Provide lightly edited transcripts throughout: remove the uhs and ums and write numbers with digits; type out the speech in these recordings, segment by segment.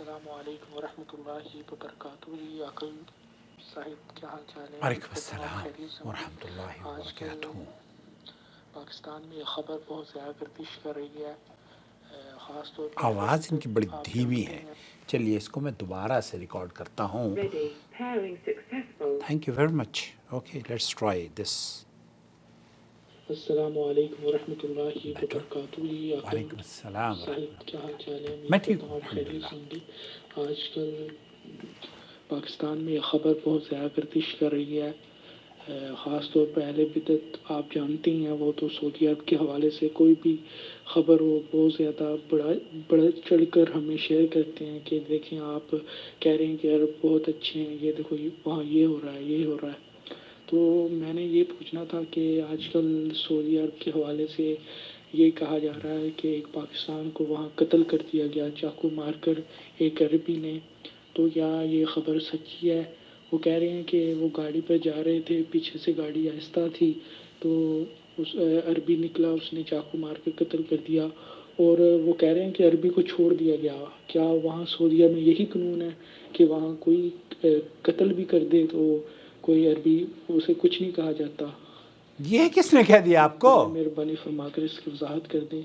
السلام علیکم ورحمۃ اللہ وبرکاتہ. جی عقل صاحب کیا حال چال ہے؟ وعلیکم السلام خیریت سے ہوں؟ ورحمۃ اللہ آج کل وبرکاتہ. پاکستان میں یہ خبر بہت زیادہ گردش کر رہی ہے، خاص طور پہ اہل آواز ان کی بڑی بدعت آپ دھیمی جانتے ہے. ہیں. چلیے اس کو میں دوبارہ سے ریکارڈ کرتا ہوں. Thank you very much. Okay let's try this. السلام علیکم ورحمۃ اللہ بیٹر. وبرکاتہ. جی عقل وعلیکم السلام صاحب ورحمۃ کیا حال چال ہے؟ میں امید ٹھیک کرتا ہوں ہوں آپ خیریت الحمدللہ. سے ہوں گے. آج کل پاکستان میں یہ خبر بہت زیادہ گردش کر رہی ہے، خاص طور پہ اہل بدعت آپ جانتے ہیں، وہ تو سعودی عرب کے حوالے سے کوئی بھی خبر ہو بہت زیادہ بڑھ چڑھ کر ہمیں شیئر کرتے ہیں کہ دیکھیں آپ کہہ رہے ہیں کہ عرب بہت اچھے ہیں، یہ دیکھو وہاں یہ ہو رہا ہے یہ ہو رہا ہے. تو میں نے یہ پوچھنا تھا کہ آج کل سعودی عرب کے حوالے سے یہ کہا جا رہا ہے کہ ایک پاکستان کو وہاں قتل کر دیا گیا چاقو مار کر ایک عربی نے، تو کیا یہ خبر سچی ہے؟ وہ کہہ رہے ہیں کہ وہ گاڑی پہ جا رہے تھے، پیچھے سے گاڑی آہستہ تھی تو اس عربی نکلا، اس نے چاقو مار کے قتل کر دیا، اور وہ کہہ رہے ہیں کہ عربی کو چھوڑ دیا گیا. کیا وہاں سعودیہ میں یہی قانون ہے کہ وہاں کوئی قتل بھی کر دے تو کوئی عربی اسے کچھ نہیں کہا جاتا؟ یہ کس نے کہہ دیا آپ کو؟ برائے مہربانی فرما کر اس کی وضاحت کر دیں.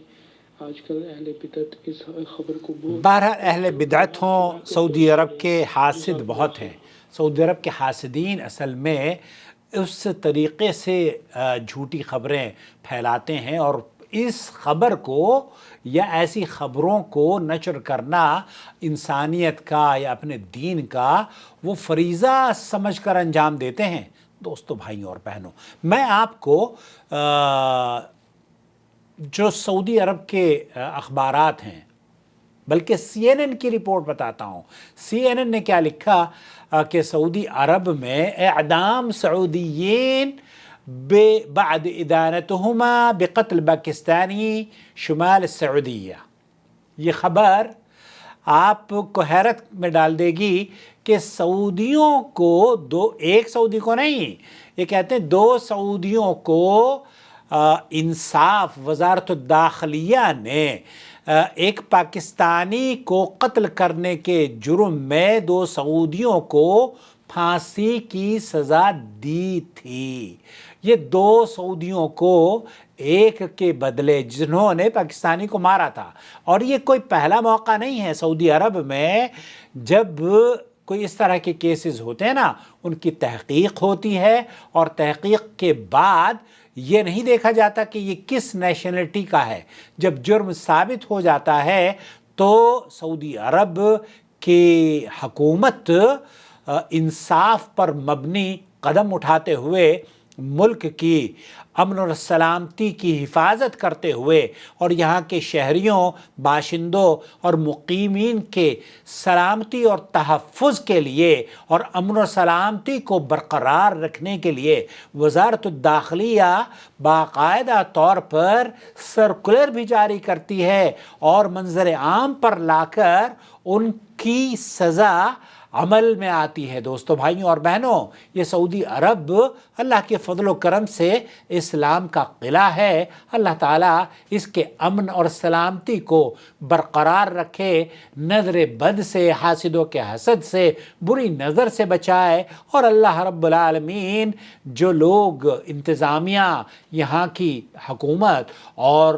آج کل اہل بدعت اس خبر کو بہرحال اہل بدعت ہوں سعودی عرب کے حاسد جزاک اللہ بہت خیر. ہیں. سعودی عرب کے حاسدین اصل میں اس طریقے سے جھوٹی خبریں پھیلاتے ہیں، اور اس خبر کو یا ایسی خبروں کو نشر کرنا انسانیت کا یا اپنے دین کا وہ فریضہ سمجھ کر انجام دیتے ہیں. دوستو بھائیوں اور بہنوں، میں آپ کو جو سعودی عرب کے اخبارات ہیں، بلکہ سی این این کی رپورٹ بتاتا ہوں. سی این این نے کیا لکھا کہ سعودی عرب میں اعدام سعودیین بعد ادانتهما بقتل پاکستانی شمال السعودیہ. یہ خبر آپ کو حیرت میں ڈال دے گی کہ سعودیوں کو ایک سعودی کو نہیں، یہ کہتے ہیں دو سعودیوں کو انصاف وزارت الداخلیہ نے ایک پاکستانی کو قتل کرنے کے جرم میں دو سعودیوں کو پھانسی کی سزا دی تھی. یہ دو سعودیوں کو ایک کے بدلے جنہوں نے پاکستانی کو مارا تھا. اور یہ کوئی پہلا موقع نہیں ہے سعودی عرب میں. جب کوئی اس طرح کے کیسز ہوتے ہیں نا، ان کی تحقیق ہوتی ہے، اور تحقیق کے بعد یہ نہیں دیکھا جاتا کہ یہ کس نیشنلٹی کا ہے. جب جرم ثابت ہو جاتا ہے تو سعودی عرب کی حکومت انصاف پر مبنی قدم اٹھاتے ہوئے ملک کی امن اور سلامتی کی حفاظت کرتے ہوئے اور یہاں کے شہریوں، باشندوں اور مقیمین کے سلامتی اور تحفظ کے لیے اور امن و سلامتی کو برقرار رکھنے کے لیے وزارت الداخلیہ باقاعدہ طور پر سرکولر بھی جاری کرتی ہے اور منظر عام پر لا کر ان کی سزا عمل میں آتی ہے. دوستو بھائیوں اور بہنوں، یہ سعودی عرب اللہ کے فضل و کرم سے اسلام کا قلعہ ہے. اللہ تعالیٰ اس کے امن اور سلامتی کو برقرار رکھے، نظر بد سے، حاسدوں کے حسد سے، بری نظر سے بچائے. اور اللہ رب العالمین جو لوگ انتظامیہ، یہاں کی حکومت اور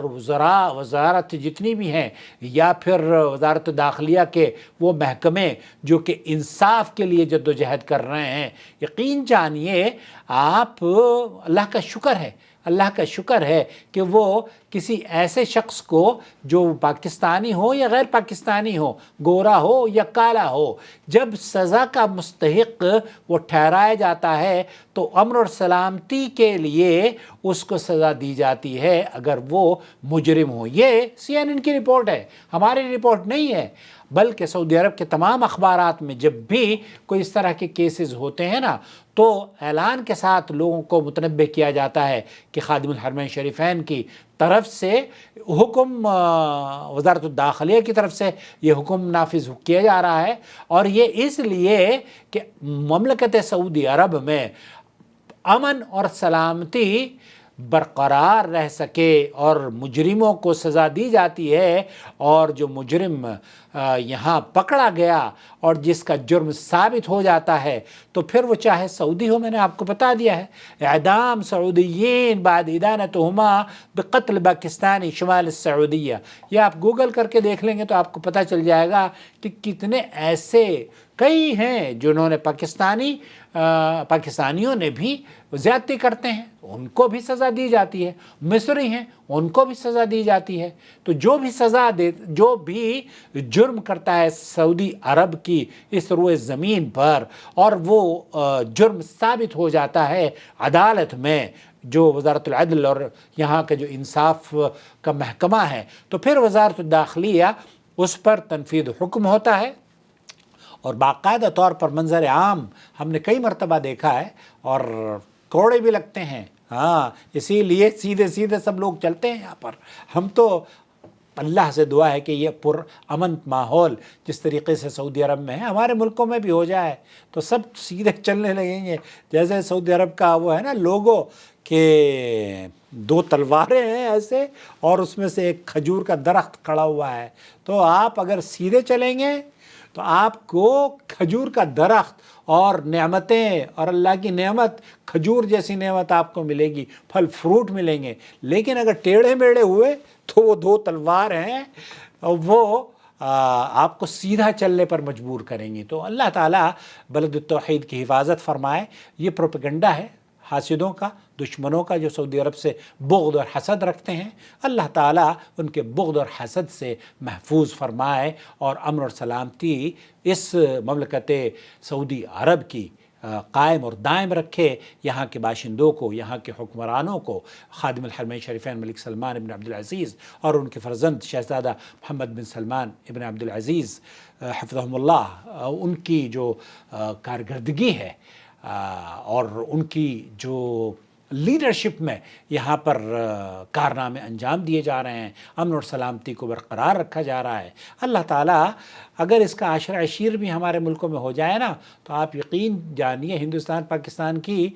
وزارت جتنی بھی ہیں، یا پھر وزارت داخلیہ کے وہ محکمے جو کہ انصاف کے لیے جدوجہد کر رہے ہیں، یقین جانیے آپ اللہ کا شکر ہے، اللہ کا شکر ہے کہ وہ کسی ایسے شخص کو جو پاکستانی ہو یا غیر پاکستانی ہو، گورا ہو یا کالا ہو، جب سزا کا مستحق وہ ٹھہرایا جاتا ہے تو امن اور سلامتی کے لیے اس کو سزا دی جاتی ہے اگر وہ مجرم ہو. یہ سی این این کی رپورٹ ہے، ہماری رپورٹ نہیں ہے. بلکہ سعودی عرب کے تمام اخبارات میں جب بھی کوئی اس طرح کے کیسز ہوتے ہیں نا، تو اعلان کے ساتھ لوگوں کو متنبہ کیا جاتا ہے کہ خادم الحرمین شریفین کی طرف سے حکم، وزارت الداخلیہ کی طرف سے یہ حکم نافذ کیا جا رہا ہے. اور یہ اس لیے کہ مملکت سعودی عرب میں امن اور سلامتی برقرار رہ سکے اور مجرموں کو سزا دی جاتی ہے، اور جو مجرم یہاں پکڑا گیا اور جس کا جرم ثابت ہو جاتا ہے تو پھر وہ چاہے سعودی ہو، میں نے آپ کو بتا دیا ہے، اعدام سعودیین بعد ادانتہما بقتل پاکستانی شمال السعودیہ. یہ آپ گوگل کر کے دیکھ لیں گے تو آپ کو پتہ چل جائے گا کہ کتنے ایسے کئی ہیں جنہوں نے پاکستانیوں نے بھی زیادتی کرتے ہیں، ان کو بھی سزا دی جاتی ہے. مصری ہیں، ان کو بھی سزا دی جاتی ہے. تو جو بھی جرم کرتا ہے سعودی عرب کی اس روئے زمین پر اور وہ جرم ثابت ہو جاتا ہے عدالت میں، جو وزارت العدل اور یہاں کا جو انصاف کا محکمہ ہے، تو پھر وزارت الداخلیہ اس پر تنفیذ حکم ہوتا ہے. اور باقاعدہ طور پر منظر عام ہم نے کئی مرتبہ دیکھا ہے، اور کوڑے بھی لگتے ہیں. ہاں، اسی لیے سیدھے سیدھے سب لوگ چلتے ہیں یہاں پر. ہم تو اللہ سے دعا ہے کہ یہ پر امن ماحول جس طریقے سے سعودی عرب میں ہے ہمارے ملکوں میں بھی ہو جائے تو سب سیدھے چلنے لگیں گے. جیسے سعودی عرب کا وہ ہے نا لوگو کہ 2 تلواریں ہیں ایسے، اور اس میں سے ایک کھجور کا درخت کھڑا ہوا ہے. تو آپ اگر سیدھے چلیں گے تو آپ کو کھجور کا درخت اور نعمتیں اور اللہ کی نعمت کھجور جیسی نعمت آپ کو ملے گی، پھل فروٹ ملیں گے. لیکن اگر ٹیڑھے میڑھے ہوئے تو وہ 2 تلوار ہیں، وہ آپ کو سیدھا چلنے پر مجبور کریں گے. تو اللہ تعالیٰ بلد التوحید کی حفاظت فرمائے. یہ پروپیگنڈا ہے حاسدوں کا، دشمنوں کا، جو سعودی عرب سے بغض اور حسد رکھتے ہیں. اللہ تعالیٰ ان کے بغض اور حسد سے محفوظ فرمائے اور امن اور سلامتی اس مملکت سعودی عرب کی قائم اور دائم رکھے. یہاں کے باشندوں کو، یہاں کے حکمرانوں کو، خادم الحرمین شریفین ملک سلمان ابن عبدالعزیز اور ان کے فرزند شہزادہ محمد بن سلمان ابن عبدالعزیز حفظہم اللہ، ان کی جو کارکردگی ہے اور ان کی جو لیڈرشپ میں یہاں پر کارنامے انجام دیے جا رہے ہیں، امن اور سلامتی کو برقرار رکھا جا رہا ہے. اللہ تعالیٰ اگر اس کا عشر عشیر بھی ہمارے ملکوں میں ہو جائے نا تو آپ یقین جانیے ہندوستان پاکستان کی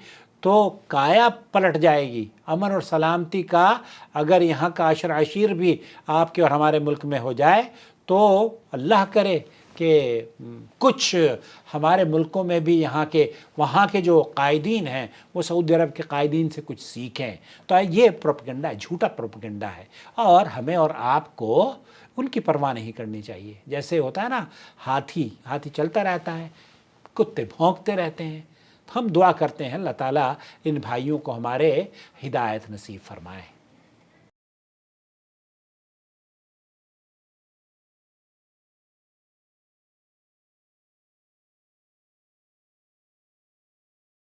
تو کایا پلٹ جائے گی. امن اور سلامتی کا اگر یہاں کا عشر عشیر بھی آپ کے اور ہمارے ملک میں ہو جائے تو اللہ کرے کہ کچھ ہمارے ملکوں میں بھی وہاں کے جو قائدین ہیں وہ سعودی عرب کے قائدین سے کچھ سیکھیں. تو یہ پروپیگنڈا ہے، جھوٹا پروپیگنڈا ہے، اور ہمیں اور آپ کو ان کی پرواہ نہیں کرنی چاہیے. جیسے ہوتا ہے نا ہاتھی چلتا رہتا ہے، کتے بھونکتے رہتے ہیں. ہم دعا کرتے ہیں اللہ تعالیٰ ان بھائیوں کو ہمارے ہدایت نصیب فرمائے.